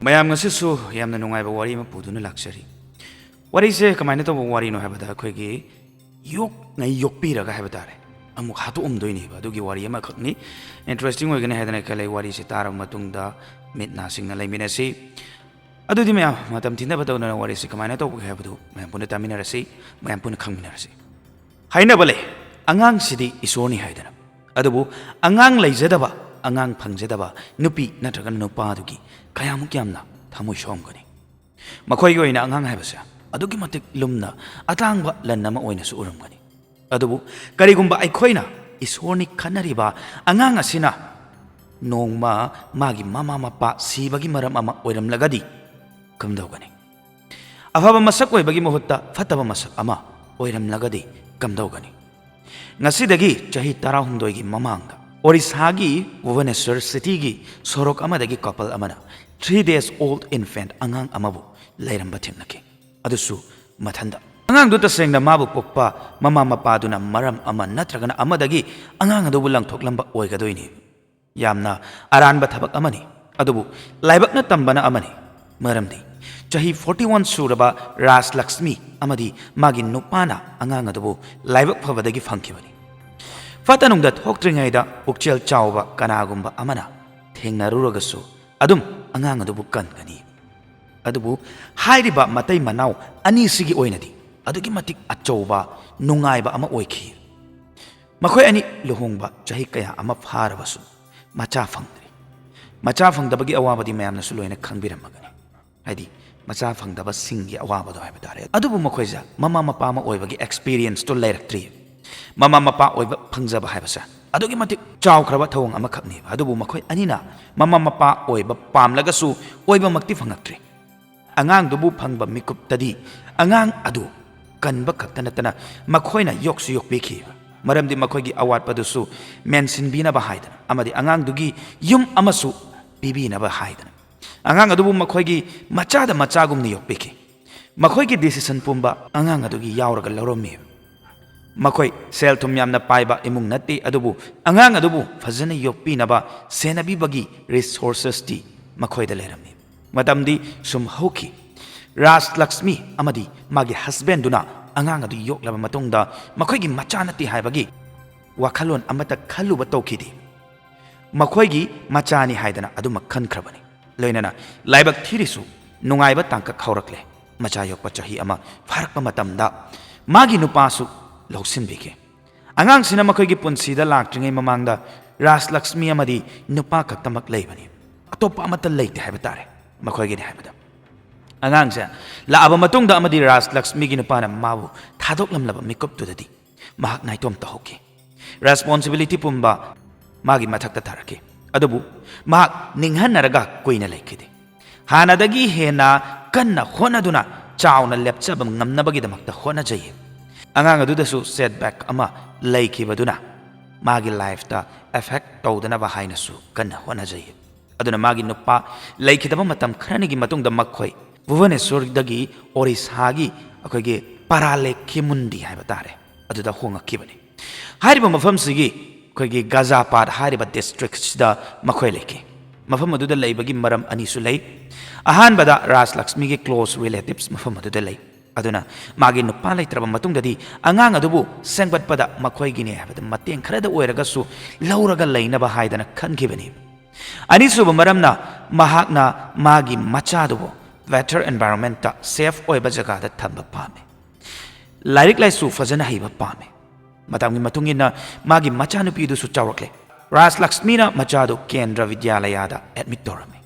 ꯃꯌꯥꯝ ꯉꯁꯤꯁꯨ ꯌꯥꯝꯅ ꯅꯨꯡꯉꯥꯏꯕ ꯋꯥꯔꯤ ꯑꯃ ꯄꯨꯗꯨꯅ ꯂꯥꯛꯆꯔꯤ꯫ ꯋꯥꯔꯤꯁꯦ ꯀꯃꯥꯏꯅ ꯇꯧꯕ ꯋꯥꯔꯤꯅꯣ ꯍꯥꯏꯕꯗ ꯑꯩꯈꯣꯏꯒꯤ ꯌꯣꯛꯉꯩ ꯌꯣꯛꯄꯤꯔꯒ ꯍꯥꯏꯕ ꯇꯥꯔꯦ ꯑꯃꯨꯛ ꯍꯥꯠꯇꯣꯛꯑꯝꯗꯣꯏꯅꯦꯕ ꯑꯗꯨꯒꯤ ꯋꯥꯔꯤ ꯑꯃꯈꯛꯅꯤ꯫ ꯏꯟꯇꯔꯦꯁꯇꯤꯡ ꯑꯣꯏꯒꯅꯤ ꯍꯥꯏꯗꯅ ꯈꯜꯂꯦ ꯋꯥꯔꯤꯁꯦ ꯇꯥꯔꯕ ꯃꯇꯨꯡꯗ ꯃꯤꯠ ꯅꯥ ꯁꯤꯡꯅ ꯂꯩꯃꯤꯟꯅꯁꯤ꯫ ꯑꯗꯨꯗꯤ ꯃꯌꯥꯝ ꯃꯇꯝ ꯊꯤꯅꯕ ꯇꯧꯗꯅ ꯋꯥꯔꯤꯁꯦ ꯀꯃꯥꯏꯅ ꯇꯧꯕꯒꯦ ꯍꯥꯏꯕꯗꯨ ꯃꯌꯥꯝ ꯄꯨꯟꯅ ꯇꯥꯃꯤꯟꯅꯔꯁꯤ, ꯃꯌꯥꯝ ꯄꯨꯟꯅ ꯈꯪꯃꯤꯟꯅꯔꯁꯤ꯫ ꯍꯥꯏꯅꯕ ꯂꯩ ꯑꯉꯥꯡꯁꯤꯗꯤ ꯏꯁꯣꯔꯅꯤ ꯍꯥꯏꯗꯅ, ꯑꯗꯨꯕꯨ ꯑꯉꯥꯡ ꯂꯩꯖꯗꯕ ꯑꯉꯥꯡ ꯐꯪꯖꯗꯕ ꯅꯨꯄꯤ ꯅꯠꯇ꯭ꯔꯒ ꯅꯨꯄꯥꯗꯨꯒꯤ ꯀꯌꯥꯃꯨꯛ ꯌꯥꯝꯅ ꯊꯃꯣꯏ ꯁꯣꯛꯑꯝꯒꯅꯤ꯫ ꯃꯈꯣꯏꯒꯤ ꯑꯣꯏꯅ ꯑꯉꯥꯡ ꯍꯥꯏꯕꯁꯦ ꯑꯗꯨꯛꯀꯤ ꯃꯇꯤꯛ ꯂꯨꯝꯅ ꯑꯇꯥꯡꯕ ꯂꯟ ꯑꯃ ꯑꯣꯏꯅꯁꯨ ꯎꯔꯝꯒꯅꯤ꯫ ꯑꯗꯨꯕꯨ ꯀꯔꯤꯒꯨꯝꯕ ꯑꯩꯈꯣꯏꯅ ꯏꯁꯣꯔꯅꯤ ꯈꯟꯅꯔꯤꯕ ꯑꯉꯥꯡ ꯑꯁꯤꯅ ꯅꯣꯡꯃ ꯃꯥꯒꯤ ꯃꯃꯥ ꯃꯄꯥ ꯁꯤꯕꯒꯤ ꯃꯔꯝ ꯑꯃ ꯑꯣꯏꯔꯝꯂꯒꯗꯤ ꯀꯝꯗꯧꯒꯅꯤ? ꯑꯐꯕ ꯃꯁꯛ ꯑꯣꯏꯕꯒꯤ ꯃꯍꯨꯠꯇ ꯐꯠꯇꯕ ꯃꯁꯛ ꯑꯃ ꯑꯣꯏꯔꯝꯂꯒꯗꯤ ꯀꯝꯗꯧꯒꯅꯤ? ꯉꯁꯤꯗꯒꯤ ꯆꯍꯤ 16ꯒꯤ ꯃꯃꯥꯡꯗ ꯑꯣꯔꯤꯁꯥꯒꯤ ꯚꯨꯕꯅꯦꯁ꯭ꯋꯔ ꯁꯤꯇꯤꯒꯤ ꯁꯣꯔꯣꯛ ꯑꯃꯗꯒꯤ ꯀꯄꯜ ꯑꯃꯅ 3 days old infant ꯑꯉꯥꯡ ꯑꯃꯕꯨ ꯂꯩꯔꯝꯕ ꯊꯦꯡꯅꯈꯤ, ꯑꯗꯨꯁꯨ ꯃꯊꯟꯗ꯫ ꯑꯉꯥꯡꯗꯨ ꯇꯁꯦꯡꯅ ꯃꯥꯕꯨ ꯄꯣꯛꯄ ꯃꯃꯥ ꯃꯄꯥꯗꯨꯅ ꯃꯔꯝ ꯑꯃ ꯅꯠꯇ꯭ꯔꯒꯅ ꯑꯃꯗꯒꯤ ꯑꯉꯥꯡ ꯑꯗꯨꯕꯨ ꯂꯪꯊꯣꯛꯂꯝꯕ ꯑꯣꯏꯒꯗꯣꯏꯅꯤ꯫ ꯌꯥꯝꯅ ꯑꯔꯥꯟꯕ ꯊꯕꯛ ꯑꯃꯅꯤ, ꯑꯗꯨꯕꯨ ꯂꯥꯏꯕꯛꯅ ꯇꯝꯕꯅ ꯑꯃꯅꯤ꯫ ꯃꯔꯝꯗꯤ ꯆꯍꯤ 41 ꯁꯨꯔꯕ ꯔꯥꯖ ꯂꯛꯁꯃꯤ ꯑꯃꯗꯤ ꯃꯥꯒꯤ ꯅꯨꯄꯥꯅ ꯑꯉꯥꯡ ꯑꯗꯨꯕꯨ ꯂꯥꯏꯕꯛ ꯐꯕꯗꯒꯤ ꯐꯪꯈꯤꯕꯅꯤ꯫ ꯐꯠꯇ ꯅꯨꯡꯗ ꯊꯣꯛꯇ꯭ꯔꯤꯉꯩꯗ ꯄꯨꯛꯆꯦꯜ ꯆꯥꯎꯕ ꯀꯅꯥꯒꯨꯝꯕ ꯑꯃꯅ ꯊꯦꯡꯅꯔꯨꯔꯒꯁꯨ ꯑꯗꯨꯝ ꯑꯉꯥꯡ ꯑꯗꯨꯕꯨ ꯀꯟꯒꯅꯤ꯫ ꯑꯗꯨꯕꯨ ꯍꯥꯏꯔꯤꯕ ꯃꯇꯩ ꯃꯅꯥꯎ ꯑꯅꯤꯁꯤꯒꯤ ꯑꯣꯏꯅꯗꯤ ꯑꯗꯨꯛꯀꯤ ꯃꯇꯤꯛ ꯑꯆꯧꯕ ꯅꯨꯡꯉꯥꯏꯕ ꯑꯃ ꯑꯣꯏꯈꯤ꯫ ꯃꯈꯣꯏ ꯑꯅꯤ ꯂꯨꯍꯣꯡꯕ ꯆꯍꯤ ꯀꯌꯥ ꯑꯃ ꯐꯥꯔꯕꯁꯨ ꯃꯆꯥ ꯐꯪꯗ꯭ꯔꯤ꯫ ꯃꯆꯥ ꯐꯪꯗꯕꯒꯤ ꯑꯋꯥꯕꯗꯤ ꯃꯌꯥꯝꯅꯁꯨ ꯂꯣꯏꯅ ꯈꯪꯕꯤꯔꯝꯃꯒꯅꯤ, ꯍꯥꯏꯗꯤ ꯃꯆꯥ ꯐꯪꯗꯕꯁꯤꯡꯒꯤ ꯑꯋꯥꯕꯗꯣ ꯍꯥꯏꯕ ꯇꯥꯔꯦ꯫ ꯑꯗꯨꯕꯨ ꯃꯈꯣꯏꯁꯦ ꯃꯃꯥ ꯃꯄꯥ ꯑꯃ ꯑꯣꯏꯕꯒꯤ ꯑꯦꯛꯁꯄꯤꯔꯤꯌꯦꯟꯁꯇꯣ ꯂꯩꯔꯛꯇ꯭ꯔꯤ꯫ ꯃꯃꯥ ꯃꯄꯥ ꯑꯣꯏꯕ ꯐꯪꯖꯕ ꯍꯥꯏꯕꯁꯦ ꯑꯗꯨꯛꯀꯤ ꯃꯇꯤꯛ ꯆꯥꯎꯈ꯭ꯔꯕ ꯊꯧꯑꯣꯡ ꯑꯃꯈꯛꯅꯦꯕ꯫ ꯑꯗꯨꯕꯨ ꯃꯈꯣꯏ ꯑꯅꯤꯅ ꯃꯃꯥ ꯃꯄꯥ ꯑꯣꯏꯕ ꯄꯥꯝꯂꯒꯁꯨ ꯑꯣꯏꯕꯃꯛꯇꯤ ꯐꯪꯉꯛꯇ꯭ꯔꯤ꯫ ꯑꯉꯥꯡꯗꯨꯕꯨ ꯐꯪꯕ ꯃꯤꯀꯨꯞꯇꯗꯤ ꯑꯉꯥꯡ ꯑꯗꯨ ꯀꯟꯕ ꯈꯛꯇ ꯅꯠꯇꯅ ꯃꯈꯣꯏꯅ ꯌꯣꯛꯁꯨ ꯌꯣꯛꯄꯤꯈꯤ, ꯃꯔꯝꯗꯤ ꯃꯈꯣꯏꯒꯤ ꯑꯋꯥꯠꯄꯗꯨꯁꯨ ꯃꯦꯟꯁꯤꯟꯕꯤꯅꯕ ꯍꯥꯏꯗꯅ ꯑꯃꯗꯤ ꯑꯉꯥꯡꯗꯨꯒꯤ ꯌꯨꯝ ꯑꯃꯁꯨ ꯄꯤꯕꯤꯅꯕ ꯍꯥꯏꯗꯅ ꯑꯉꯥꯡ ꯑꯗꯨꯕꯨ ꯃꯈꯣꯏꯒꯤ ꯃꯆꯥꯗ ꯃꯆꯥꯒꯨꯝꯅ ꯌꯣꯛꯄꯤꯈꯤ꯫ ꯃꯈꯣꯏꯒꯤ ꯗꯤꯁꯤꯁꯟ ꯄꯨꯝꯕ ꯑꯉꯥꯡ ꯑꯗꯨꯒꯤ ꯌꯥꯎꯔꯒ ꯂꯧꯔꯝꯃꯤ꯫ ꯃꯈꯣꯏ ꯁꯦꯜ ꯊꯨꯝ ꯌꯥꯝꯅ ꯄꯥꯏꯕ ꯏꯃꯨꯡ ꯅꯠꯇꯦ, ꯑꯗꯨꯕꯨ ꯑꯉꯥꯡ ꯑꯗꯨꯕꯨ ꯐꯖꯅ ꯌꯣꯛꯄꯤꯅꯕ ꯁꯦꯟꯅꯕꯤꯕꯒꯤ ꯔꯤꯁꯣꯔꯁꯦꯁꯇꯤ ꯃꯈꯣꯏꯗ ꯂꯩꯔꯝꯃꯤ꯫ ꯃꯇꯝꯗꯤ ꯁꯨꯝ ꯍꯧꯈꯤ꯫ ꯔꯥꯖ ꯂꯛꯁꯃꯤ ꯑꯃꯗꯤ ꯃꯥꯒꯤ ꯍꯁꯕꯦꯟꯗꯨꯅ ꯑꯉꯥꯡ ꯑꯗꯨ ꯌꯣꯛꯂꯕ ꯃꯇꯨꯡꯗ ꯃꯈꯣꯏꯒꯤ ꯃꯆꯥ ꯅꯠꯇꯦ ꯍꯥꯏꯕꯒꯤ ꯋꯥꯈꯜꯂꯣꯟ ꯑꯃꯠꯇ ꯈꯜꯂꯨꯕ ꯇꯧꯈꯤꯗꯦ꯫ ꯃꯈꯣꯏꯒꯤ ꯃꯆꯥꯅꯤ ꯍꯥꯏꯗꯅ ꯑꯗꯨꯃꯛ ꯈꯟꯈ꯭ꯔꯕꯅꯤ꯫ ꯂꯣꯏꯅꯅ ꯂꯥꯏꯕꯛ ꯊꯤꯔꯤꯁꯨ ꯅꯨꯡꯉꯥꯏꯕ ꯇꯥꯡꯀꯛ ꯍꯧꯔꯛꯂꯦ꯫ ꯃꯆꯥ ꯌꯣꯛꯄ ꯆꯍꯤ ꯑꯃ ꯐꯥꯔꯛꯄ ꯃꯇꯝꯗ ꯃꯥꯒꯤ ꯅꯨꯄꯥꯁꯨ ꯂꯧꯁꯤꯟꯕꯤꯈꯤ꯫ ꯑꯉꯥꯡꯁꯤꯅ ꯃꯈꯣꯏꯒꯤ ꯄꯨꯟꯁꯤꯗ ꯂꯥꯛꯇ꯭ꯔꯤꯉꯩ ꯃꯃꯥꯡꯗ ꯔꯥꯖ ꯂꯛꯁꯃꯤ ꯑꯃꯗꯤ ꯅꯨꯄꯥ ꯈꯛꯇꯃꯛ ꯂꯩꯕꯅꯤ, ꯑꯇꯣꯞꯄ ꯑꯃꯠꯇ ꯂꯩꯇꯦ ꯍꯥꯏꯕ ꯇꯥꯔꯦ ꯃꯈꯣꯏꯒꯤꯅꯤ ꯍꯥꯏꯕꯗ꯫ ꯑꯉꯥꯡꯁꯦ ꯂꯥꯛꯑꯕ ꯃꯇꯨꯡꯗ ꯑꯃꯗꯤ ꯔꯥꯖ ꯂꯛꯁꯃꯤꯒꯤ ꯅꯨꯄꯥꯅ ꯃꯥꯕꯨ ꯊꯥꯗꯣꯛꯂꯝꯂꯕ ꯃꯤꯀꯨꯞꯇꯨꯗꯗꯤ ꯃꯍꯥꯛ ꯅꯥꯏꯇꯣꯝ ꯇꯧꯍꯧꯈꯤ꯫ ꯔꯦꯁꯄꯣꯟꯁꯤꯕꯤꯂꯤꯇꯤ ꯄꯨꯝꯕ ꯃꯥꯒꯤ ꯃꯊꯛꯇ ꯊꯥꯔꯛꯈꯤ, ꯑꯗꯨꯕꯨ ꯃꯍꯥꯛ ꯅꯤꯡꯍꯟꯅꯔꯒ ꯀꯨꯏꯅ ꯂꯩꯈꯤꯗꯦ꯫ ꯍꯥꯟꯅꯗꯒꯤ ꯍꯦꯟꯅ ꯀꯟꯅ ꯍꯣꯠꯅꯗꯨꯅ ꯆꯥꯎꯅ ꯂꯦꯞꯆꯕ ꯉꯝꯅꯕꯒꯤꯗꯃꯛꯇ ꯍꯣꯠꯅꯖꯩ꯫ ꯑꯉꯥꯡ ꯑꯗꯨꯗꯁꯨ ꯁꯦꯠꯕꯦꯛ ꯑꯃ ꯂꯩꯈꯤꯕꯗꯨꯅ ꯃꯥꯒꯤ ꯂꯥꯏꯐꯇ ꯑꯦꯐꯦꯛ ꯇꯧꯗꯅꯕ ꯍꯥꯏꯅꯁꯨ ꯀꯟꯅ ꯍꯣꯠꯅꯖꯩ꯫ ꯑꯗꯨꯅ ꯃꯥꯒꯤ ꯅꯨꯄꯥ ꯂꯩꯈꯤꯗꯕ ꯃꯇꯝ ꯈꯔꯅꯤꯒꯤ ꯃꯇꯨꯡꯗ ꯃꯈꯣꯏ ꯚꯨꯕꯅꯦꯁ꯭ꯋꯔꯗꯒꯤ ꯑꯣꯔꯤꯁꯥꯒꯤ ꯑꯩꯈꯣꯏꯒꯤ ꯄꯥꯔꯥꯂꯦꯈꯤꯃꯨꯟꯗꯤ ꯍꯥꯏꯕ ꯇꯥꯔꯦ ꯑꯗꯨꯗ ꯍꯣꯡꯉꯛꯈꯤꯕꯅꯤ꯫ ꯍꯥꯏꯔꯤꯕ ꯃꯐꯝꯁꯤꯒꯤ ꯑꯩꯈꯣꯏꯒꯤ ꯒꯖꯥꯄꯥꯠ ꯍꯥꯏꯔꯤꯕ ꯗꯤꯁꯇ꯭ꯔꯤꯛꯁꯤꯗ ꯃꯈꯣꯏ ꯂꯩꯈꯤ꯫ ꯃꯐꯝ ꯑꯗꯨꯗ ꯂꯩꯕꯒꯤ ꯃꯔꯝ ꯑꯅꯤꯁꯨ ꯂꯩ꯫ ꯑꯍꯥꯟꯕꯗ ꯔꯥꯖ ꯂꯛꯁꯃꯤꯒꯤ ꯀ꯭ꯂꯣꯖ ꯔꯤꯂꯦꯇꯤꯚꯁ ꯃꯐꯝ ꯑꯗꯨꯗ ꯂꯩ, ꯑꯗꯨꯅ ꯃꯥꯒꯤ ꯅꯨꯄꯥ ꯂꯩꯇ꯭ꯔꯕ ꯃꯇꯨꯡꯗꯗꯤ ꯑꯉꯥꯡ ꯑꯗꯨꯕꯨ ꯁꯦꯝꯒꯠꯄꯗ ꯃꯈꯣꯏꯒꯤꯅꯤ ꯍꯥꯏꯕꯗ ꯃꯇꯦꯡ ꯈꯔꯗ ꯑꯣꯏꯔꯒꯁꯨ ꯂꯧꯔꯒ ꯂꯩꯅꯕ ꯍꯥꯏꯗꯅ ꯈꯟꯈꯤꯕꯅꯤ꯫ ꯑꯅꯤꯁꯨꯕ ꯃꯔꯝꯅ ꯃꯍꯥꯛꯅ ꯃꯥꯒꯤ ꯃꯆꯥꯗꯨꯕꯨ ꯕꯦꯇꯔ ꯑꯦꯟꯚꯥꯏꯔꯣꯟꯃꯦꯟꯇ ꯁꯦꯐ ꯑꯣꯏꯕ ꯖꯒꯥꯗ ꯊꯝꯕ ꯄꯥꯝꯃꯤ, ꯂꯥꯏꯔꯤꯛ ꯂꯥꯏꯁꯨ ꯐꯖꯅ ꯍꯩꯕ ꯄꯥꯝꯃꯤ꯫ ꯃꯇꯝꯒꯤ ꯃꯇꯨꯡ ꯏꯟꯅ ꯃꯥꯒꯤ ꯃꯆꯥꯅꯨꯄꯤꯗꯨꯁꯨ ꯆꯥꯎꯔꯛꯂꯦ꯫ ꯔꯥꯖ ꯂꯛꯁꯃꯤꯅ ꯃꯆꯥꯗꯨ ꯀꯦꯟꯗ꯭ꯔ ꯕꯤꯗ꯭ꯌꯥꯂꯌꯥꯗ ꯑꯦꯗꯃꯤꯠ ꯇꯧꯔꯝꯃꯤ꯫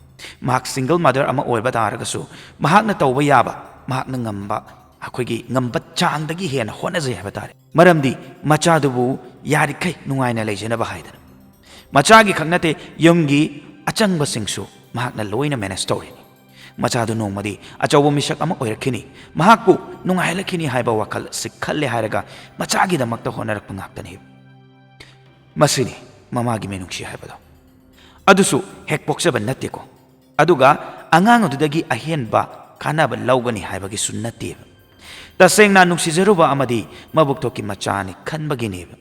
ꯃꯍꯥꯛ ꯁꯤꯡꯒꯜ ꯃꯗꯔ ꯑꯃ ꯑꯣꯏꯕ ꯇꯥꯔꯒꯁꯨ ꯃꯍꯥꯛꯅ ꯇꯧꯕ ꯌꯥꯕ, ꯃꯍꯥꯛꯅ ꯉꯝꯕ ꯑꯩꯈꯣꯏꯒꯤ ꯉꯝꯕ ꯆꯥꯡꯗꯒꯤ ꯍꯦꯟꯅ ꯍꯣꯠꯅꯖꯩ ꯍꯥꯏꯕ ꯇꯥꯔꯦ, ꯃꯔꯝꯗꯤ ꯃꯆꯥꯗꯨꯕу ꯌꯥꯔꯤꯈꯩ ꯅꯨꯡꯉꯥꯏꯅ ꯂꯩꯖꯅꯕ ꯍꯥꯏꯗꯅ꯫ ꯃꯆꯥꯒꯤ ꯈꯛ ꯅꯠꯇꯦ, ꯌꯨꯝꯒꯤ ꯑꯆꯪꯕꯁꯤꯡꯁꯨ ꯃꯍꯥꯛꯅ ꯂꯣꯏꯅ ꯃꯦꯅꯦꯖ ꯇꯧꯔꯤꯅꯤ꯫ ꯃꯆꯥꯗꯨ ꯅꯣꯡꯃꯗꯤ ꯑꯆꯧꯕ ꯃꯤꯁꯛ ꯑꯃ ꯑꯣꯏꯔꯛꯈꯤꯅꯤ, ꯃꯍꯥꯛꯄꯨ ꯅꯨꯡꯉꯥꯏꯍꯜꯂꯛꯈꯤꯅꯤ ꯍꯥꯏꯕ ꯋꯥꯈꯜ ꯑꯁꯤ ꯈꯜꯂꯦ ꯍꯥꯏꯔꯒ ꯃꯆꯥꯒꯤꯗꯃꯛꯇ ꯍꯣꯠꯅꯔꯛꯄ ꯉꯥꯛꯇꯅꯤ꯫ ꯃꯁꯤꯅꯤ ꯃꯃꯥꯒꯤ ꯃꯤꯅꯨꯡꯁꯤ ꯍꯥꯏꯕꯗꯣ꯫ ꯑꯗꯨꯁꯨ ꯍꯦꯛ ꯄꯣꯛꯆꯕ ꯅꯠꯇꯦꯀꯣ, ꯑꯗꯨꯒ ꯑꯉꯥꯡ ꯑꯗꯨꯗꯒꯤ ꯑꯍꯦꯟꯕ ꯀꯥꯟꯅꯕ ꯂꯧꯒꯅꯤ ꯍꯥꯏꯕꯒꯤꯁꯨ ꯅꯠꯇꯦꯕ꯫ ꯇꯁꯦꯡꯅ ꯅꯨꯡꯁꯤꯖꯔꯨꯕ ꯑꯃꯗꯤ ꯃꯕꯨꯛꯊꯣꯛꯀꯤ ꯃꯆꯥꯅꯤ ꯈꯟꯕꯒꯤꯅꯦꯕ꯫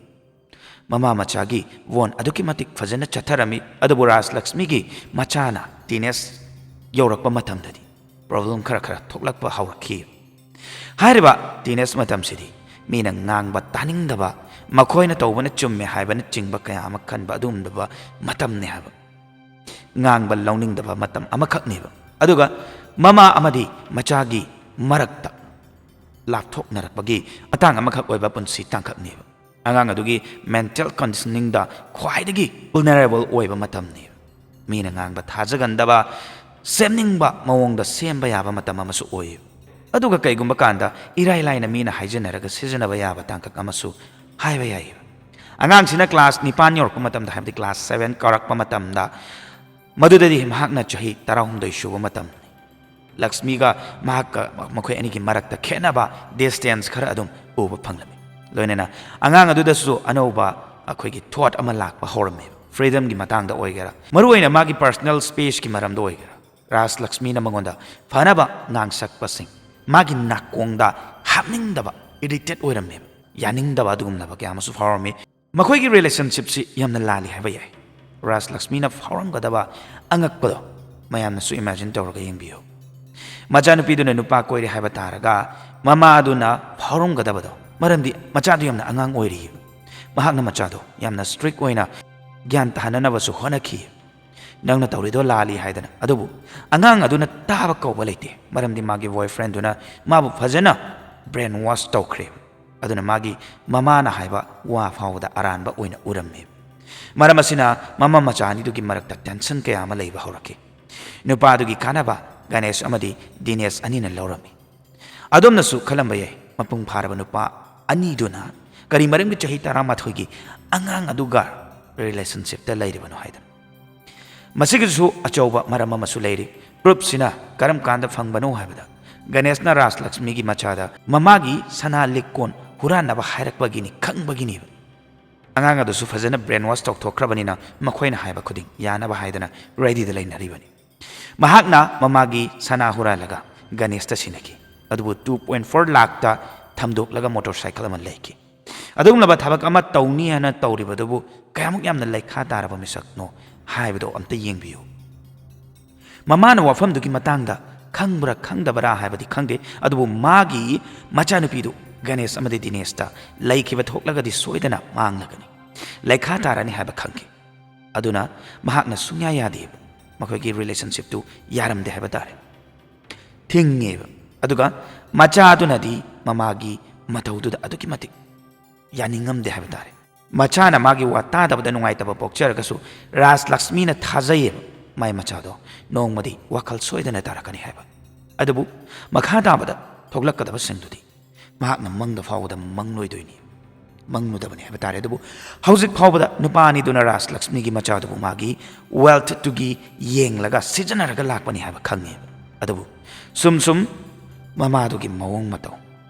ꯃꯃꯥ ꯃꯆꯥꯒꯤ ꯕꯣꯟ ꯑꯗꯨꯛꯀꯤ ꯃꯇꯤꯛ ꯐꯖꯅ ꯆꯠꯊꯔꯝꯃꯤ, ꯑꯗꯨꯕꯨ ꯔꯥꯖ ꯂꯛꯁꯃꯤꯒꯤ ꯃꯆꯥꯅ ꯇꯤꯅꯦꯖ ꯌꯧꯔꯛꯄ ꯃꯇꯝꯗꯗꯤ ꯄ꯭ꯔꯣꯕ꯭ꯂꯦꯝ ꯈꯔ ꯈꯔ ꯊꯣꯛꯂꯛꯄ ꯍꯧꯔꯛꯈꯤ ꯍꯥꯏꯔꯤꯕ ꯇꯤꯅꯦꯖ ꯃꯇꯝꯁꯤꯗꯤ ꯃꯤꯅ ꯉꯥꯡꯕ ꯇꯥꯅꯤꯡꯗꯕ ꯃꯈꯣꯏꯅ ꯇꯧꯕꯅ ꯆꯨꯝꯃꯦ ꯍꯥꯏꯕꯅ ꯆꯤꯡꯕ ꯀꯌꯥ ꯑꯃ ꯈꯟꯕ ꯑꯗꯨꯒꯨꯝꯂꯕ ꯃꯇꯝꯅꯤ ꯍꯥꯏꯕ ꯉꯥꯡꯕ ꯂꯧꯅꯤꯡꯗꯕ ꯃꯇꯝ ꯑꯃꯈꯛꯅꯦꯕ ꯑꯗꯨꯒ ꯃꯃꯥ ꯑꯃꯗꯤ ꯃꯆꯥꯒꯤ ꯃꯔꯛꯇ ꯂꯥꯞꯊꯣꯛꯅꯔꯛꯄꯒꯤ ꯃꯇꯥꯡ ꯑꯃꯈꯛ ꯑꯣꯏꯕ ꯄꯨꯟꯁꯤ ꯇꯥꯡꯀꯛꯅꯦꯕ ꯑꯉꯥꯡ ꯑꯗꯨꯒꯤ ꯃꯦꯟꯇꯦꯜ ꯀꯟꯗꯤꯁꯅꯤꯡꯗ ꯈ꯭ꯋꯥꯏꯗꯒꯤ ꯚꯜꯅꯔꯦꯕꯜ ꯑꯣꯏꯕ ꯃꯇꯝꯅꯦꯕ ꯃꯤꯅ ꯉꯥꯡꯕ ꯊꯥꯖꯒꯟꯗꯕ ꯁꯦꯝꯅꯤꯡꯕ ꯃꯑꯣꯡꯗ ꯁꯦꯝꯕ ꯌꯥꯕ ꯃꯇꯝ ꯑꯃꯁꯨ ꯑꯣꯏꯌꯦꯕ ꯑꯗꯨꯒ ꯀꯩꯒꯨꯝꯕ ꯀꯥꯟꯗ ꯏꯔꯥꯏ ꯂꯥꯏꯅ ꯃꯤꯅ ꯍꯥꯏꯖꯅꯔꯒ ꯁꯤꯖꯤꯟꯅꯕ ꯌꯥꯕ ꯇꯥꯡꯀꯛ ꯑꯃꯁꯨ ꯍꯥꯏꯕ ꯌꯥꯏꯌꯦꯕ ꯑꯉꯥꯡꯁꯤꯅ ꯀ꯭ꯂꯥꯁ 9 ꯌꯧꯔꯛꯄ ꯃꯇꯝꯗ ꯍꯥꯏꯕꯗꯤ ꯀ꯭ꯂꯥꯁ 7 ꯀꯥꯔꯛꯄ ꯃꯇꯝꯗ ꯃꯗꯨꯗꯗꯤ ꯃꯍꯥꯛꯅ ꯆꯍꯤ 18 ꯁꯨꯕ ꯃꯇꯝꯅꯤ ꯂꯛꯁꯃꯤꯒ ꯃꯍꯥꯛꯀ ꯃꯈꯣꯏ ꯑꯅꯤꯒꯤ ꯃꯔꯛꯇ ꯈꯦꯠꯅꯕ ꯗꯤꯁꯇꯦꯟꯁ ꯈꯔ ꯑꯗꯨꯝ ꯎꯕ ꯐꯪꯂꯝꯃꯤ ꯂꯣꯏꯅꯅ ꯑꯉꯥꯡ ꯑꯗꯨꯗꯁꯨ ꯑꯅꯧꯕ ꯑꯩꯈꯣꯏꯒꯤ ꯊꯣꯠ ꯑꯃ ꯂꯥꯛꯄ ꯍꯧꯔꯝꯃꯦꯕ ꯐ꯭रीडꯝꯒꯤ ꯃꯇꯥꯡꯗ ꯑꯣꯏꯒꯦꯔꯥ ꯃꯔꯨꯑꯣꯏꯅ ꯃꯥꯒꯤ ꯄꯔꯁꯣꯅꯦꯜ ꯁ꯭ꯄꯦꯁꯀꯤ ꯃꯔꯝꯗ ꯑꯣꯏꯒꯦꯔꯥ ꯔꯥꯖ ꯂꯛꯁꯃꯤꯅ ꯃꯉꯣꯟꯗ ꯐꯅꯕ ꯉꯥꯡꯁꯛꯄꯁꯤꯡ ꯃꯥꯒꯤ ꯅꯥꯀꯣꯡꯗ ꯍꯥꯞꯅꯤꯡꯗꯕ ꯏꯔꯤꯇꯦꯠ ꯑꯣꯏꯔꯝꯃꯦꯕ ꯌꯥꯅꯤꯡꯗꯕ ꯑꯗꯨꯒꯨꯝꯂꯕ ꯀꯌꯥ ꯑꯃꯁꯨ ꯐꯥꯎꯔꯝꯃꯤ ꯃꯈꯣꯏꯒꯤ ꯔꯤꯂꯦꯁꯟꯁꯤꯞꯁꯤ ꯌꯥꯝꯅ ꯂꯥꯜꯂꯤ ꯍꯥꯏꯕ ꯌꯥꯏ ꯔꯥꯖ ꯂꯛꯁꯃꯤꯅ ꯐꯥꯎꯔꯝꯒꯗꯕ ꯑꯉꯛꯄꯗꯣ ꯃꯌꯥꯝꯅꯁꯨ ꯏꯃꯦꯖꯤꯟ ꯇꯧꯔꯒ ꯌꯦꯡꯕꯤꯌꯨ ꯃꯆꯥꯅꯨꯄꯤꯗꯨꯅ ꯅꯨꯄꯥ ꯀꯣꯏꯔꯦ ꯍꯥꯏꯕ ꯇꯥꯔꯒ ꯃꯃꯥ ꯑꯗꯨꯅ ꯐꯥꯎꯔꯝꯒꯗꯕꯗꯣ ꯃꯔꯝꯗꯤ ꯃꯆꯥꯗꯨ ꯌꯥꯝꯅ ꯑꯉꯥꯡ ꯑꯣꯏꯔꯤꯌꯦꯕ ꯃꯍꯥꯛꯅ ꯃꯆꯥꯗꯣ ꯌꯥꯝꯅ ꯁ꯭ꯇ꯭ꯔꯤꯛ ꯑꯣꯏꯅ ꯒ꯭ꯌꯥꯟ ꯇꯥꯍꯟꯅꯅꯕꯁꯨ ꯍꯣꯠꯅꯈꯤ ꯅꯪꯅ ꯇꯧꯔꯤꯗꯣ ꯂꯥꯜꯂꯤ ꯍꯥꯏꯗꯅ ꯑꯗꯨꯕꯨ ꯑꯉꯥꯡ ꯑꯗꯨꯅ ꯇꯥꯕ ꯀꯧꯕ ꯂꯩꯇꯦ ꯃꯔꯝꯗꯤ ꯃꯥꯒꯤ ꯕꯣꯏꯐ꯭ꯔꯦꯟꯗꯨꯅ ꯃꯥꯕꯨ ꯐꯖꯅ ꯕ꯭ꯔꯦꯟ ꯋꯥꯁ ꯇꯧꯈ꯭ꯔꯦ ꯑꯗꯨꯅ ꯃꯥꯒꯤ ꯃꯃꯥꯅ ꯍꯥꯏꯕ ꯋꯥ ꯐꯥꯎꯕꯗ ꯑꯔꯥꯟꯕ ꯑꯣꯏꯅ ꯎꯔꯝꯃꯦ ꯃꯔꯝ ꯑꯁꯤꯅ ꯃꯃꯥ ꯃꯆꯥ ꯑꯅꯤꯗꯨꯒꯤ ꯃꯔꯛꯇ ꯇꯦꯟꯁꯟ ꯀꯌꯥ ꯑꯃ ꯂꯩꯕ ꯍꯧꯔꯛꯈꯤ ꯅꯨꯄꯥꯗꯨꯒꯤ ꯀꯥꯟꯅꯕ ꯒꯅꯦꯁ ꯑꯃꯗꯤ ꯗꯤꯅꯦꯁ ꯑꯅꯤꯅ ꯂꯧꯔꯝꯃꯤ ꯑꯗꯣꯝꯅꯁꯨ ꯈꯜꯂꯝꯕ ꯌꯥꯏ ꯃꯄꯨꯡ ꯐꯥꯔꯕ ꯅꯨꯄꯥ ꯑꯅꯤꯗꯨꯅ ꯀꯔꯤ ꯃꯔꯝꯒꯤ ꯆꯍꯤ 18ꯒꯤ ꯑꯉꯥꯡ ꯑꯗꯨꯒ ꯔꯤꯂꯦꯁꯟꯁꯤꯞꯇ ꯂꯩꯔꯤꯕꯅꯣ ꯍꯥꯏꯗꯅ ꯃꯁꯤꯒꯤꯁꯨ ꯑꯆꯧꯕ ꯃꯔꯝ ꯑꯃꯁꯨ ꯂꯩꯔꯤ ꯄ꯭ꯔꯨꯞꯁꯤꯅ ꯀꯔꯝ ꯀꯥꯟꯗ ꯐꯪꯕꯅꯣ ꯍꯥꯏꯕꯗ ꯒꯅꯦꯁꯅ ꯔꯥꯖ ꯂꯛꯁꯃꯤꯒꯤ ꯃꯆꯥꯗ ꯃꯃꯥꯒꯤ ꯁꯅꯥ ꯂꯤꯛꯀꯣꯟ ꯍꯨꯔꯥꯟꯅꯕ ꯍꯥꯏꯔꯛꯄꯒꯤꯅꯤ ꯈꯪꯕꯒꯤꯅꯦꯕ ꯑꯉꯥꯡ ꯑꯗꯨꯁꯨ ꯐꯖꯅ ꯕ꯭ꯔꯦꯟ ꯋꯥꯁ ꯇꯧꯊꯣꯛꯈ꯭ꯔꯕꯅꯤꯅ ꯃꯈꯣꯏꯅ ꯍꯥꯏꯕ ꯈꯨꯗꯤꯡ ꯌꯥꯅꯕ ꯍꯥꯏꯗꯅ ꯔꯦꯗꯤꯗ ꯂꯩꯅꯔꯤꯕꯅꯤ ꯃꯍꯥꯛꯅ ꯃꯃꯥꯒꯤ ꯁꯅꯥ ꯍꯨꯔꯥꯜꯂꯒ ꯒꯅꯦꯁꯇ ꯁꯤꯟꯅꯈꯤ ꯑꯗꯨꯕꯨ 2.4 ꯂꯥꯈꯇ ꯊꯝꯗꯣꯛꯂꯒ ꯃꯣꯇꯣꯔ ꯁꯥꯏꯀꯜ ꯑꯃ ꯂꯩꯈꯤ ꯑꯗꯨꯒꯨꯝꯂꯕ ꯊꯕꯛ ꯑꯃ ꯇꯧꯅꯤ ꯍꯥꯏꯅ ꯇꯧꯔꯤꯕꯗꯨꯕꯨ ꯀꯌꯥꯃꯨꯛ ꯌꯥꯝꯅ ꯂꯩꯈꯥ ꯇꯥꯔꯕ ꯃꯤꯁꯛꯅꯣ ꯍꯥꯏꯕꯗꯣ ꯑꯝꯇ ꯌꯦꯡꯕꯤꯌꯨ ꯃꯃꯥꯅ ꯋꯥꯐꯝꯗꯨꯒꯤ ꯃꯇꯥꯡꯗ ꯈꯪꯕ꯭ꯔꯥ ꯈꯪꯗꯕ꯭ꯔꯥ ꯍꯥꯏꯕꯗꯤ ꯈꯪꯗꯦ ꯑꯗꯨꯕꯨ ꯃꯥꯒꯤ ꯃꯆꯥꯅꯨꯄꯤꯗꯨ ꯒꯅꯦꯁ ꯑꯃꯗꯤ ꯗꯤꯅꯦꯁꯇ ꯂꯩꯈꯤꯕ ꯊꯣꯛꯂꯒꯗꯤ ꯁꯣꯏꯗꯅ ꯃꯥꯡꯂꯒꯅꯤ ꯂꯩꯈꯥ ꯇꯥꯔꯅꯤ ꯍꯥꯏꯕ ꯈꯪꯈꯤ ꯑꯗꯨꯅ ꯃꯍꯥꯛꯅ ꯁꯨꯡꯌꯥ ꯌꯥꯗꯦꯕ ꯃꯈꯣꯏꯒꯤ ꯔꯤꯂꯦꯁꯟꯁꯤꯞꯇꯨ ꯌꯥꯔꯝꯗꯦ ꯍꯥꯏꯕ ꯇꯥꯔꯦ ꯊꯤꯡꯉꯦꯕ ꯑꯗꯨꯒ ꯃꯆꯥꯗꯨꯅꯗꯤ ꯃꯃꯥꯒꯤ ꯃꯇꯧꯗꯨꯗ ꯑꯗꯨꯛꯀꯤ ꯃꯇꯤꯛ ꯌꯥꯅꯤꯡꯉꯝꯗꯦ ꯍꯥꯏꯕ ꯇꯥꯔꯦ ꯃꯆꯥꯅ ꯃꯥꯒꯤ ꯋꯥ ꯇꯥꯗꯕꯗ ꯅꯨꯡꯉꯥꯏꯇꯕ ꯄꯣꯛꯆꯔꯒꯁꯨ ꯔꯥꯖ ꯂꯛꯁꯃꯤꯅ ꯊꯥꯖꯩꯌꯦꯕ ꯃꯥꯏ ꯃꯆꯥꯗꯣ ꯅꯣꯡꯃꯗꯤ ꯋꯥꯈꯜ ꯁꯣꯏꯗꯅ ꯇꯥꯔꯛꯀꯅꯤ ꯍꯥꯏꯕ ꯑꯗꯨꯕꯨ ꯃꯈꯥ ꯇꯥꯕꯗ ꯊꯣꯛꯂꯛꯀꯗꯕꯁꯤꯡꯗꯨꯗꯤ ꯃꯍꯥꯛꯅ ꯃꯪꯗ ꯐꯥꯎꯕꯗ ꯃꯪꯂꯣꯏꯗꯣꯏꯅꯤ ꯃꯪꯂꯨꯗꯕꯅꯤ ꯍꯥꯏꯕ ꯇꯥꯔꯦ ꯑꯗꯨꯕꯨ ꯍꯧꯖꯤꯛ ꯐꯥꯎꯕꯗ ꯅꯨꯄꯥ ꯑꯅꯤꯗꯨꯅ ꯔꯥꯖ ꯂꯛꯁꯃꯤꯒꯤ ꯃꯆꯥꯗꯨꯕꯨ ꯃꯥꯒꯤ ꯋꯦꯜꯊꯇꯨꯒꯤ ꯌꯦꯡꯂꯒ ꯁꯤꯖꯤꯟꯅꯔꯒ ꯂꯥꯛꯄꯅꯤ ꯍꯥꯏꯕ ꯈꯪꯉꯦꯕ ꯑꯗꯨꯕꯨ ꯁꯨꯝ ꯃꯃꯥꯗꯨꯒꯤ ꯃꯑꯣꯡ ꯃꯇꯧ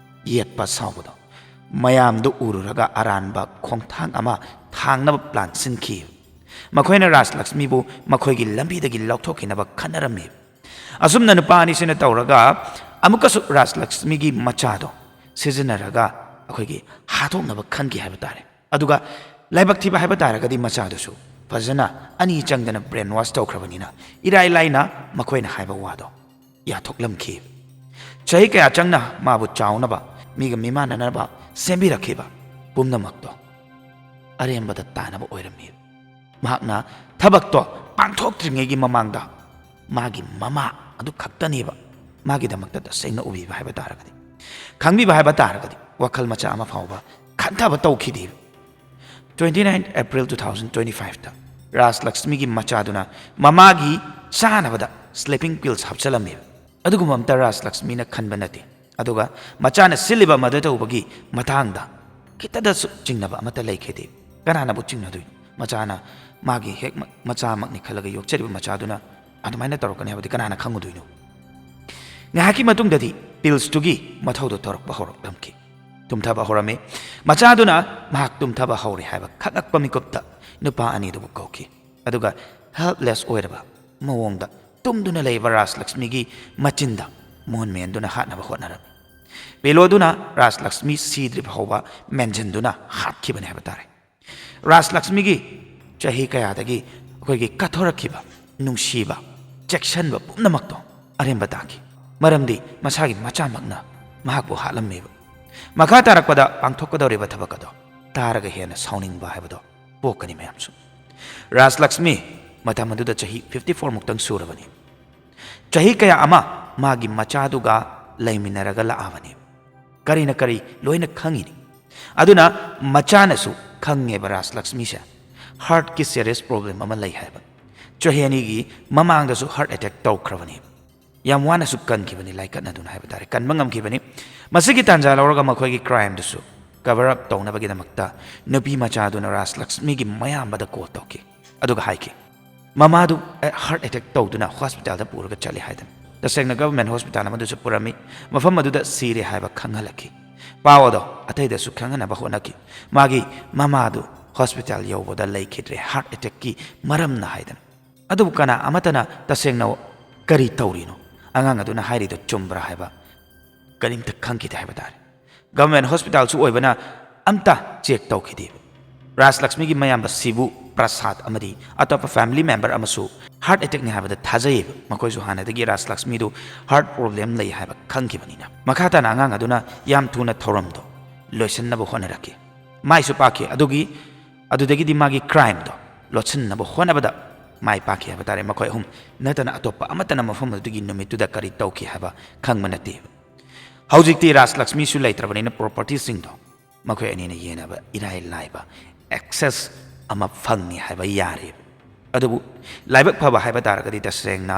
ꯌꯦꯠꯄ ꯁꯥꯎꯕꯗꯣ ꯃꯌꯥꯝꯗꯨ ꯎꯔꯨꯔꯒ ꯑꯔꯥꯟꯕ ꯈꯣꯡꯊꯥꯡ ꯑꯃ ꯊꯥꯡꯅꯕ ꯄ꯭ꯂꯥꯟ ꯁꯤꯟꯈꯤ ꯃꯈꯣꯏꯅ ꯔꯥꯖ ꯂꯛꯁꯃꯤꯕꯨ ꯃꯈꯣꯏꯒꯤ ꯂꯝꯕꯤꯗꯒꯤ ꯂꯧꯊꯣꯛꯈꯤꯅꯕ ꯈꯟꯅꯔꯝꯃꯤ ꯑꯁꯨꯝꯅ ꯅꯨꯄꯥ ꯑꯅꯤꯁꯤꯅ ꯇꯧꯔꯒ ꯑꯃꯨꯛꯀꯁꯨ ꯔꯥꯖ ꯂꯛꯁꯃꯤꯒꯤ ꯃꯆꯥꯗꯣ ꯁꯤꯖꯤꯟꯅꯔꯒ ꯑꯩꯈꯣꯏꯒꯤ ꯍꯥꯠꯇꯣꯛꯅꯕ ꯈꯟꯈꯤ ꯍꯥꯏꯕ ꯇꯥꯔꯦ ꯑꯗꯨꯒ ꯂꯥꯏꯕꯛ ꯊꯤꯕ ꯍꯥꯏꯕ ꯇꯥꯔꯒꯗꯤ ꯃꯆꯥꯗꯨꯁꯨ ꯐꯖꯅ ꯑꯅꯤ ꯆꯪꯗꯅ ꯕ꯭ꯔꯦꯟ ꯋꯥꯁ ꯇꯧꯈ꯭ꯔꯕꯅꯤꯅ ꯏꯔꯥꯏ ꯂꯥꯏꯅ ꯃꯈꯣꯏꯅ ꯍꯥꯏꯕ ꯋꯥꯗꯣ ꯌꯥꯊꯣꯛꯂꯝꯈꯤ ꯆꯍꯤ ꯀꯌꯥ ꯆꯪꯅ ꯃꯥꯕꯨ ꯆꯥꯎꯅꯕ ꯃꯤꯒ ꯃꯤꯃꯥꯟꯅꯅꯕ ꯁꯦꯝꯕꯤꯔꯛꯈꯤꯕ ꯄꯨꯝꯅꯃꯛꯇꯣ ꯑꯔꯦꯝꯕꯗ ꯇꯥꯅꯕ ꯑꯣꯏꯔꯝꯃꯤ ꯃꯍꯥꯛꯅ ꯊꯕꯛꯇꯣ ꯄꯥꯡꯊꯣꯛꯇ꯭ꯔꯤꯉꯩꯒꯤ ꯃꯃꯥꯡꯗ ꯃꯥꯒꯤ ꯃꯃꯥ ꯑꯗꯨ ꯈꯛꯇꯅꯦꯕ ꯃꯥꯒꯤꯗꯃꯛꯇ ꯇꯁꯦꯡꯅ ꯎꯕꯤꯕ ꯍꯥꯏꯕ ꯇꯥꯔꯒꯗꯤ ꯈꯪꯕꯤꯕ ꯍꯥꯏꯕ ꯇꯥꯔꯒꯗꯤ ꯋꯥꯈꯜ ꯃꯆꯥ ꯑꯃ ꯐꯥꯎꯕ ꯈꯟꯊꯕ ꯇꯧꯈꯤꯗꯦ 29 ꯑꯦꯄ꯭ꯔꯤꯜ 2025ꯇ ꯔꯥꯖ ꯂꯛꯁꯃꯤꯒꯤ ꯃꯆꯥꯗꯨꯅ ꯃꯃꯥꯒꯤ ꯆꯥꯅꯕꯗ ꯁ꯭ꯂꯤꯄꯤꯡ ꯄꯤꯜꯁ ꯍꯥꯞꯆꯜꯂꯝꯃꯦꯕ ꯑꯗꯨꯒꯨꯝꯕ ꯑꯝꯇ ꯔꯥꯖ ꯂꯛꯁꯃꯤꯅ ꯈꯟꯕ ꯅꯠꯇꯦ ꯑꯗꯨꯒ ꯃꯆꯥꯅ ꯁꯤꯜꯂꯤꯕ ꯃꯗꯨ ꯇꯧꯕꯒꯤ ꯃꯇꯥꯡꯗ ꯈꯤꯇꯗꯁꯨ ꯆꯤꯡꯅꯕ ꯑꯃꯠꯇ ꯂꯩꯈꯤꯗꯦ ꯀꯅꯥꯅꯕꯨ ꯆꯤꯡꯅꯗꯣꯏꯅꯣ ꯃꯆꯥꯅ ꯃꯥꯒꯤ ꯍꯦꯛ ꯃꯆꯥꯃꯛꯅꯤ ꯈꯜꯂꯒ ꯌꯣꯛꯆꯔꯤꯕ ꯃꯆꯥꯗꯨꯅ ꯑꯗꯨꯃꯥꯏꯅ ꯇꯧꯔꯛꯀꯅꯤ ꯍꯥꯏꯕꯗꯤ ꯀꯅꯥꯅ ꯈꯪꯉꯨꯗꯣꯏꯅꯣ ꯉꯥꯏꯍꯥꯛꯀꯤ ꯃꯇꯨꯡꯗꯗꯤ ꯄꯤꯜꯁꯇꯨꯒꯤ ꯃꯊꯧꯗꯣ ꯇꯧꯔꯛꯄ ꯍꯧꯔꯛꯂꯝꯈꯤ ꯇꯨꯝꯊꯕ ꯍꯧꯔꯝꯃꯤ ꯃꯆꯥꯗꯨꯅ ꯃꯍꯥꯛ ꯇꯨꯝꯊꯕ ꯍꯧꯔꯦ ꯍꯥꯏꯕ ꯈꯪꯉꯛꯄ ꯃꯤꯀꯨꯞꯇ ꯅꯨꯄꯥ ꯑꯅꯤꯗꯨꯕꯨ ꯀꯧꯈꯤ ꯑꯗꯨꯒ ꯍꯦꯜꯞꯂꯦꯁ ꯑꯣꯏꯔꯕ ꯃꯑꯣꯡꯗ ꯇꯨꯝꯗꯨꯅ ꯂꯩꯕ ꯔꯥꯖ ꯂꯛꯁꯃꯤꯒꯤ ꯃꯆꯤꯟꯗ ꯃꯣꯟ ꯃꯦꯟꯗꯨꯅ ꯍꯥꯠꯅꯕ ꯍꯣꯠꯅꯔꯝꯃꯤ ꯄꯦꯂꯣꯗꯨꯅ ꯔꯥꯖ ꯂꯛꯁꯃꯤ ꯁꯤꯗ꯭ꯔꯤ ꯐꯥꯎꯕ ꯃꯦꯟꯁꯤꯟꯗꯨꯅ ꯍꯥꯠꯈꯤꯕꯅꯤ ꯍꯥꯏꯕ ꯇꯥꯔꯦ ꯔꯥꯖ ꯂꯛꯁꯃꯤꯒꯤ ꯆꯍꯤ ꯀꯌꯥꯗꯒꯤ ꯑꯩꯈꯣꯏꯒꯤ ꯀꯠꯊꯣꯔꯛꯈꯤꯕ ꯅꯨꯡꯁꯤꯕ ꯆꯦꯛꯁꯟꯕ ꯄꯨꯝꯅꯃꯛꯇꯣ ꯑꯔꯦꯝꯕ ꯇꯥꯈꯤ ꯃꯔꯝꯗꯤ ꯃꯁꯥꯒꯤ ꯃꯆꯥꯃꯛꯅ ꯃꯍꯥꯛꯄꯨ ꯍꯥꯠꯂꯝꯃꯦꯕ ꯃꯈꯥ ꯇꯥꯔꯛꯄꯗ ꯄꯥꯡꯊꯣꯛꯀꯗꯧꯔꯤꯕ ꯊꯕꯛ ꯑꯗꯣ ꯇꯥꯔꯒ ꯍꯦꯟꯅ ꯁꯥꯎꯅꯤꯡꯕ ꯍꯥꯏꯕꯗꯣ ꯄꯣꯛꯀꯅꯤ ꯃꯌꯥꯝꯁꯨ ꯔꯥꯖ ꯂꯛꯁꯃꯤ ꯃꯇꯝ ꯑꯗꯨꯗ ꯆꯍꯤ 54 ꯃꯨꯛꯇꯪ ꯁꯨꯔꯕꯅꯤ ꯆꯍꯤ ꯀꯌꯥ ꯑꯃ ꯃꯥꯒꯤ ꯃꯆꯥꯗꯨꯒ ꯂꯩꯃꯤꯟꯅꯔꯒ ꯂꯥꯛꯑꯕꯅꯤ ꯀꯔꯤꯅ ꯀꯔꯤ ꯂꯣꯏꯅ ꯈꯪꯉꯤꯅꯤ ꯑꯗꯨꯅ ꯃꯆꯥꯅꯁꯨ ꯈꯪꯉꯦꯕ ꯔꯥꯖ ꯂꯛꯁꯃꯤꯁꯦ ꯍꯥꯔꯠꯀꯤ ꯁꯦꯔꯤꯌꯁ ꯄ꯭ꯔꯣꯕ꯭ꯂꯦꯝ ꯑꯃ ꯂꯩ ꯍꯥꯏꯕ ꯆꯍꯤ ꯑꯅꯤꯒꯤ ꯃꯃꯥꯡꯗꯁꯨ ꯍꯥꯔꯠ ꯑꯦꯇꯦꯛ ꯇꯧꯈ꯭ꯔꯕꯅꯤ ꯌꯥꯝ ꯋꯥꯅꯁꯨ ꯀꯟꯈꯤꯕꯅꯤ ꯂꯥꯏꯀꯠꯅꯗꯨꯅ ꯍꯥꯏꯕ ꯇꯥꯔꯦ ꯀꯟꯕ ꯉꯝꯈꯤꯕꯅꯤ ꯃꯁꯤꯒꯤ ꯇꯥꯟꯖꯥ ꯂꯧꯔꯒ ꯃꯈꯣꯏꯒꯤ ꯀ꯭ꯔꯥꯏꯝꯗꯨꯁꯨ ꯀꯚꯔ ꯑꯞ ꯇꯧꯅꯕꯒꯤꯗꯃꯛꯇ ꯅꯨꯄꯤ ꯃꯆꯥꯗꯨꯅ ꯔꯥꯖ ꯂꯛꯁꯃꯤꯒꯤ ꯃꯌꯥꯝꯕꯗ ꯀꯣꯜ ꯇꯧꯈꯤ ꯑꯗꯨꯒ ꯍꯥꯏꯈꯤ ꯃꯃꯥꯗꯨ ꯍꯥꯔꯠ ꯑꯦꯇꯦꯛ ꯇꯧꯗꯨꯅ ꯍꯣꯁꯄꯤꯇꯥꯜꯗ ꯄꯨꯔꯒ ꯆꯠꯂꯤ ꯍꯥꯏꯗꯅ ꯇꯁꯦꯡꯅ ꯒꯚꯔꯟꯃꯦꯟꯠ ꯍꯣꯁꯄꯤꯇꯥꯜ ꯑꯃꯗꯁꯨ ꯄꯨꯔꯝꯃꯤ ꯃꯐꯝ ꯑꯗꯨꯗ ꯁꯤꯔꯦ ꯍꯥꯏꯕ ꯈꯪꯍꯜꯂꯛꯈꯤ ꯄꯥꯎ ꯑꯗꯣ ꯑꯇꯩꯗꯁꯨ ꯈꯪꯍꯟꯅꯕ ꯍꯣꯠꯅꯈꯤ ꯃꯥꯒꯤ ꯃꯃꯥꯗꯨ ꯍꯣꯁꯄꯤꯇꯥꯜ ꯌꯧꯕꯗ ꯂꯩꯈꯤꯗ꯭ꯔꯦ ꯍꯥꯔꯠ ꯑꯦꯇꯦꯛꯀꯤ ꯃꯔꯝꯅ ꯍꯥꯏꯗꯅ ꯑꯗꯨꯕꯨ ꯀꯅꯥ ꯑꯃꯠꯇꯅ ꯇꯁꯦꯡꯅ ꯀꯔꯤ ꯇꯧꯔꯤꯅꯣ ꯑꯉꯥꯡ ꯑꯗꯨꯅ ꯍꯥꯏꯔꯤꯗꯣ ꯆꯨꯝꯕ꯭ꯔꯥ ꯍꯥꯏꯕ ꯀꯔꯤꯝꯇ ꯈꯪꯈꯤꯗꯦ ꯍꯥꯏꯕ ꯇꯥꯔꯦ ꯒꯚꯔꯟꯃꯦꯟꯠ ꯍꯣꯁꯄꯤꯇꯥꯜꯁꯨ ꯑꯣꯏꯕꯅ ꯑꯝꯇ ꯆꯦꯛ ꯇꯧꯈꯤꯗꯦ ꯔꯥꯖ ꯂꯛꯁꯃꯤꯒꯤ ꯃꯌꯥꯝꯕ ꯁꯤꯕꯨ ꯄ꯭ꯔꯁꯥꯗ ꯑꯃꯗꯤ ꯑꯇꯣꯞꯄ ꯐꯦꯃꯤꯂꯤ ꯃꯦꯝꯕꯔ ꯑꯃꯁꯨ ꯍꯥꯔꯠ ꯑꯦꯇꯦꯛꯅꯤ ꯍꯥꯏꯕꯗ ꯊꯥꯖꯩꯌꯦꯕ ꯃꯈꯣꯏꯁꯨ ꯍꯥꯟꯅꯗꯒꯤ ꯔꯥꯖ ꯂꯛꯁꯃꯤꯗꯨ ꯍꯥꯔꯠ ꯄ꯭ꯔꯣꯕ꯭ꯂꯦꯝ ꯂꯩ ꯍꯥꯏꯕ ꯈꯪꯈꯤꯕꯅꯤꯅ ꯃꯈꯥ ꯇꯥꯅ ꯑꯉꯥꯡ ꯑꯗꯨꯅ ꯌꯥꯝ ꯊꯨꯅ ꯊꯧꯔꯝꯗꯣ ꯂꯣꯏꯁꯤꯟꯅꯕ ꯍꯣꯠꯅꯔꯛꯈꯤ ꯃꯥꯏꯁꯨ ꯄꯥꯛꯈꯤ ꯑꯗꯨꯗꯒꯤꯗꯤ ꯃꯥꯒꯤ ꯀ꯭ꯔꯥꯏꯝꯗꯣ ꯂꯣꯠꯁꯤꯟꯅꯕ ꯍꯣꯠꯅꯕꯗ ꯃꯥꯏ ꯄꯥꯛꯈꯤ ꯍꯥꯏꯕ ꯇꯥꯔꯦ ꯃꯈꯣꯏ ꯑꯍꯨꯝ ꯅꯠꯇꯅ ꯑꯇꯣꯞꯄ ꯑꯃꯠꯇꯅ ꯃꯐꯝ ꯑꯗꯨꯒꯤ ꯅꯨꯃꯤꯠꯇꯨꯗ ꯀꯔꯤ ꯇꯧꯈꯤ ꯍꯥꯏꯕ ꯈꯪꯕ ꯅꯠꯇꯦ ꯍꯧꯖꯤꯛꯇꯤ ꯔꯥꯖ ꯂꯛꯁꯃꯤꯁꯨ ꯂꯩꯇ꯭ꯔꯕꯅꯤꯅ ꯄ꯭ꯔꯣꯄꯔꯇꯤꯁꯤꯡꯗꯣ ꯃꯈꯣꯏ ꯑꯅꯤꯅ ꯌꯦꯟꯅꯕ ꯏꯔꯥꯏ ꯂꯥꯏꯕ ꯑꯦꯛꯁꯦꯁ ꯑꯃ ꯐꯪꯉꯤ ꯍꯥꯏꯕ ꯌꯥꯔꯦ ꯑꯗꯨꯕꯨ ꯂꯥꯏꯕꯛ ꯐꯕ ꯍꯥꯏꯕ ꯇꯥꯔꯒꯗꯤ ꯇꯁꯦꯡꯅ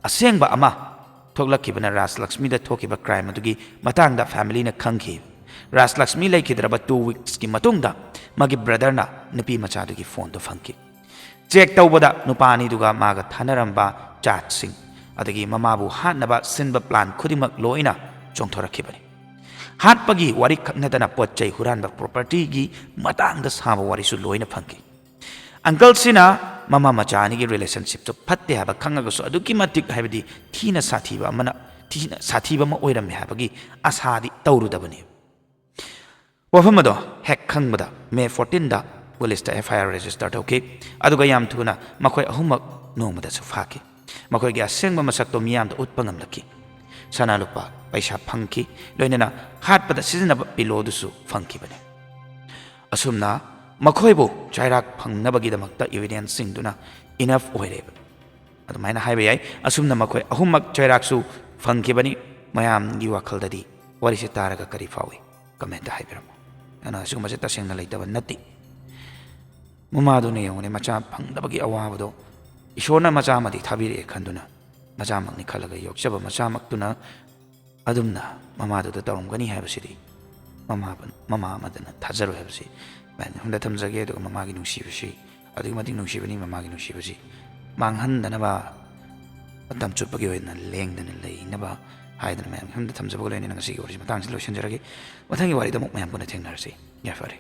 ꯑꯁꯦꯡꯕ ꯑꯃ ꯊꯣꯛꯂꯛꯈꯤꯕꯅ ꯔꯥꯖ ꯂꯛꯁꯃꯤꯗ ꯊꯣꯛꯈꯤꯕ ꯀ꯭ꯔꯥꯏꯝ ꯑꯗꯨꯒꯤ ꯃꯇꯥꯡꯗ ꯐꯦꯃꯤꯂꯤꯅ ꯈꯪꯈꯤ ꯔꯥꯖ ꯂꯛꯁꯃꯤ ꯂꯩꯈꯤꯗ꯭ꯔꯕ 2 ꯋꯤꯛꯁꯀꯤ ꯃꯇꯨꯡꯗ ꯃꯥꯒꯤ ꯕ꯭ꯔꯗꯔꯅ ꯅꯨꯄꯤ ꯃꯆꯥꯗꯨꯒꯤ ꯐꯣꯟꯗꯣ ꯐꯪꯈꯤ ꯆꯦꯛ ꯇꯧꯕꯗ ꯅꯨꯄꯥ ꯑꯅꯤꯗꯨꯒ ꯃꯥꯒ ꯊꯥꯅꯔꯝꯕ ꯆꯥꯠꯁꯤꯡ ꯑꯗꯒꯤ ꯃꯃꯥꯕꯨ ꯍꯥꯠꯅꯕ ꯁꯤꯟꯕ ꯄ꯭ꯂꯥꯟ ꯈꯨꯗꯤꯡꯃꯛ ꯂꯣꯏꯅ ꯆꯣꯡꯊꯣꯔꯛꯈꯤꯕꯅꯤ ꯍꯥꯠꯄꯒꯤ ꯋꯥꯔꯤ ꯈꯛ ꯅꯠꯇꯅ ꯄꯣꯠ ꯆꯩ ꯍꯨꯔꯥꯟꯕ ꯄ꯭ꯔꯣꯄꯔꯇꯤꯒꯤ ꯃꯇꯥꯡꯗ ꯁꯥꯕ ꯋꯥꯔꯤꯁꯨ ꯂꯣꯏꯅ ꯐꯪꯈꯤ ꯑꯪꯀꯜꯁꯤꯅ ꯃꯃꯥ ꯃꯆꯥ ꯑꯅꯤꯒꯤ ꯔꯤꯂꯦꯁꯟꯁꯤꯞꯇꯨ ꯐꯠꯇꯦ ꯍꯥꯏꯕ ꯈꯪꯉꯒꯁꯨ ꯑꯗꯨꯛꯀꯤ ꯃꯇꯤꯛ ꯍꯥꯏꯕꯗꯤ ꯊꯤꯅ ꯁꯥꯊꯤꯕ ꯑꯃ ꯑꯣꯏꯔꯝꯃꯦ ꯍꯥꯏꯕꯒꯤ ꯑꯁꯥꯗꯤ ꯇꯧꯔꯨꯗꯕꯅꯤ ꯋꯥꯐꯝ ꯑꯗꯣ ꯍꯦꯛ ꯈꯪꯕꯗ ꯃꯦ 14ꯗ ꯄꯨꯂꯤꯁꯇ FIR ꯔꯦꯖꯤꯁꯇꯔ ꯇꯧꯈꯤ ꯑꯗꯨꯒ ꯌꯥꯝ ꯊꯨꯅ ꯃꯈꯣꯏ ꯑꯍꯨꯝꯃꯛ ꯅꯣꯡꯃꯗꯁꯨ ꯐꯥꯈꯤ ꯃꯈꯣꯏꯒꯤ ꯑꯁꯦꯡꯕ ꯃꯁꯛꯇꯣ ꯃꯤꯌꯥꯝꯗ ꯎꯠꯄ ꯉꯝꯂꯛꯈꯤ ꯁꯅꯥ ꯂꯨꯄꯥ ꯄꯩꯁꯥ ꯐꯪꯈꯤ ꯂꯣꯏꯅꯅ ꯍꯥꯠꯄꯗ ꯁꯤꯖꯤꯟꯅꯕ ꯄꯤꯂꯣꯗꯨꯁꯨ ꯐꯪꯈꯤꯕꯅꯤ ꯑꯁꯨꯝꯅ ꯃꯈꯣꯏꯕꯨ ꯆꯩꯔꯥꯛ ꯐꯪꯅꯕꯒꯤꯗꯃꯛꯇ ꯏꯚꯤꯗꯦꯟꯁꯁꯤꯡꯗꯨꯅ ꯏꯅꯐ ꯑꯣꯏꯔꯦꯕ ꯑꯗꯨꯃꯥꯏꯅ ꯍꯥꯏꯕ ꯌꯥꯏ ꯑꯁꯨꯝꯅ ꯃꯈꯣꯏ ꯑꯍꯨꯝꯃꯛ ꯆꯩꯔꯥꯛꯁꯨ ꯐꯪꯈꯤꯕꯅꯤ ꯃꯌꯥꯝꯒꯤ ꯋꯥꯈꯜꯗꯗꯤ ꯋꯥꯔꯤꯁꯦ ꯇꯥꯔꯒ ꯀꯔꯤ ꯐꯥꯎꯏ ꯀꯃꯦꯟꯇ ꯍꯥꯏꯕꯤꯔꯝꯃꯨ ꯑꯗꯨꯅ ꯑꯁꯤꯒꯨꯝꯕꯁꯦ ꯇꯁꯦꯡꯅ ꯂꯩꯇꯕ ꯅꯠꯇꯦ ꯃꯃꯥꯗꯨꯅ ꯌꯦꯡꯉꯨꯅꯦ ꯃꯆꯥ ꯐꯪꯗꯕꯒꯤ ꯑꯋꯥꯕꯗꯣ ꯏꯁꯣꯔꯅ ꯃꯆꯥ ꯑꯃꯗꯤ ꯊꯥꯕꯤꯔꯛꯑꯦ ꯈꯟꯗꯨꯅ ꯃꯆꯥꯃꯛꯅꯤ ꯈꯜꯂꯒ ꯌꯣꯛꯆꯕ ꯃꯆꯥꯃꯛꯇꯨꯅ ꯑꯗꯨꯝꯅ ꯃꯃꯥꯗꯨꯗ ꯇꯧꯔꯝꯒꯅꯤ ꯍꯥꯏꯕꯁꯤꯗꯤ ꯃꯃꯥ ꯑꯃꯗꯅ ꯊꯥꯖꯔꯣꯏ ꯍꯥꯏꯕꯁꯤ ꯍꯟꯗ ꯊꯝꯖꯒꯦ ꯑꯗꯨꯒ ꯃꯃꯥꯒꯤ ꯅꯨꯡꯁꯤꯕꯁꯤ ꯑꯗꯨꯛꯀꯤ ꯃꯇꯤꯛ ꯅꯨꯡꯁꯤꯕꯅꯤ ꯃꯃꯥꯒꯤ ꯅꯨꯡꯁꯤꯕꯁꯤ ꯃꯥꯡꯍꯟꯗꯅꯕ ꯃꯇꯝ ꯆꯨꯞꯄꯒꯤ ꯑꯣꯏꯅ ꯂꯦꯡꯗꯅ ꯂꯩꯅꯕ ꯍꯥꯏꯗꯅ ꯃꯌꯥꯝ ꯍꯟꯗ ꯊꯝꯖꯕꯒ ꯂꯣꯏꯅꯅ ꯉꯁꯤꯒꯤ ꯋꯥꯔꯤꯁꯤ ꯃꯇꯥꯡꯁꯤ ꯂꯣꯏꯁꯤꯟꯖꯔꯒꯦ ꯃꯊꯪꯒꯤ ꯋꯥꯔꯤꯗ ꯑꯃꯨꯛ ꯃꯌꯥꯝ ꯄꯨꯟꯅ ꯊꯦꯡꯅꯔꯁꯤ ꯌꯥꯏꯐꯔꯦ